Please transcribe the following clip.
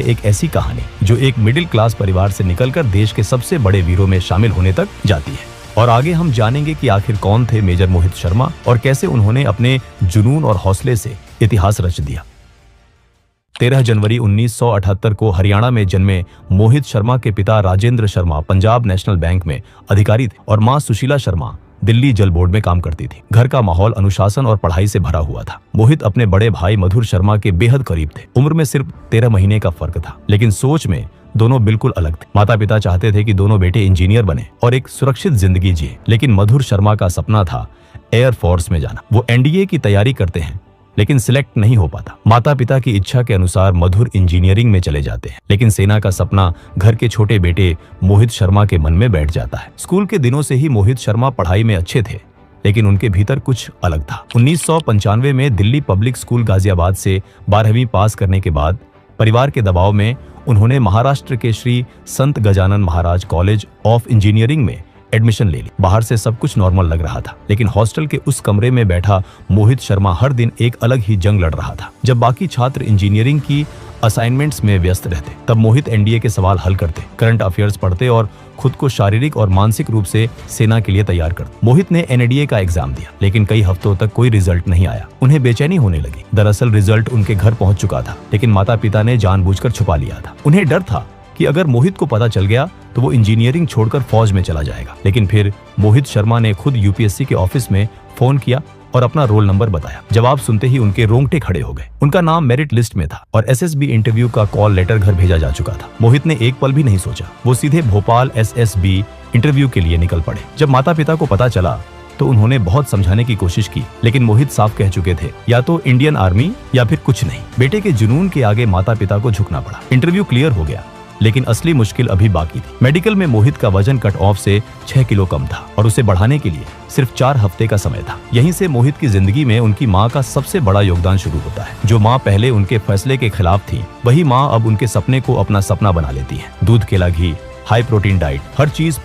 एक ऐसी कहानी जो एक मिडिल क्लास परिवार से निकलकर देश के सबसे बड़े वीरों में शामिल होने तक जाती है। और आगे हम जानेंगे कि आखिर कौन थे मेजर मोहित शर्मा और कैसे उन्होंने अपने जुनून और हौसले से इतिहास रच दिया। 13 जनवरी 1978 को हरियाणा में जन्मे मोहित शर्मा के पिता राजेंद्र शर्मा पंजाब नेशनल बैंक में अधिकारी थे और मां सुशीला शर्मा दिल्ली जल बोर्ड में काम करती थी। घर का माहौल अनुशासन और पढ़ाई से भरा हुआ था। मोहित अपने बड़े भाई मधुर शर्मा के बेहद करीब थे। उम्र में सिर्फ 13 महीने का फर्क था, लेकिन सोच में दोनों बिल्कुल अलग थे। माता पिता चाहते थे कि दोनों बेटे इंजीनियर बने और एक सुरक्षित जिंदगी जिए, लेकिन मधुर शर्मा का सपना था एयर फोर्स में जाना। वो एनडीए की तैयारी करते हैं लेकिन सिलेक्ट नहीं हो पाता। माता पिता की इच्छा के अनुसार मधुर इंजीनियरिंग में चले जाते हैं, लेकिन सेना का सपना घर के छोटे बेटे मोहित शर्मा के मन में बैठ जाता है। स्कूल के दिनों से ही मोहित शर्मा पढ़ाई में अच्छे थे, लेकिन उनके भीतर कुछ अलग था। 1995 में दिल्ली पब्लिक स्कूल गाजियाबाद से 12वीं पास करने के बाद परिवार के दबाव में उन्होंने महाराष्ट्र के श्री संत Gajanan Maharaj college of engineering में एडमिशन ले ली। बाहर से सब कुछ नॉर्मल लग रहा था, लेकिन हॉस्टल के उस कमरे में बैठा मोहित शर्मा हर दिन एक अलग ही जंग लड़ रहा था। जब बाकी छात्र इंजीनियरिंग की असाइनमेंट्स में व्यस्त रहते, तब मोहित एनडीए के सवाल हल करते, करंट अफेयर्स पढ़ते और खुद को शारीरिक और मानसिक रूप से सेना के लिए तैयार करते। मोहित ने एनडीए का एग्जाम दिया, लेकिन कई हफ्तों तक कोई रिजल्ट नहीं आया। उन्हें बेचैनी होने लगी। दरअसल रिजल्ट उनके घर पहुंच चुका था, लेकिन माता पिता ने जानबूझकर छुपा लिया था। उन्हें डर था कि अगर मोहित को पता चल गया तो वो इंजीनियरिंग छोड़कर फौज में चला जाएगा। लेकिन फिर मोहित शर्मा ने खुद यूपीएससी के ऑफिस में फोन किया और अपना रोल नंबर बताया। जवाब सुनते ही उनके रोंगटे खड़े हो गए। उनका नाम मेरिट लिस्ट में था और एसएसबी इंटरव्यू का कॉल लेटर घर भेजा जा चुका था। मोहित ने एक पल भी नहीं सोचा, वो सीधे भोपाल एसएसबी इंटरव्यू के लिए निकल पड़े। जब माता पिता को पता चला तो उन्होंने बहुत समझाने की कोशिश की, लेकिन मोहित साफ कह चुके थे, या तो इंडियन आर्मी या फिर कुछ नहीं। बेटे के जुनून के आगे माता पिता को झुकना पड़ा। इंटरव्यू क्लियर हो गया, लेकिन असली मुश्किल अभी बाकी थी। मेडिकल में मोहित का वजन कट ऑफ से 6 किलो कम था और उसे बढ़ाने के लिए सिर्फ 4 हफ्ते का समय था। यहीं से मोहित की जिंदगी में उनकी माँ का सबसे बड़ा योगदान शुरू होता है। जो माँ पहले उनके फैसले के खिलाफ थी, वही माँ अब उनके सपने को अपना सपना बना लेती है। दूध, केला, घी, हाई प्रोटीन डाइट, हर चीज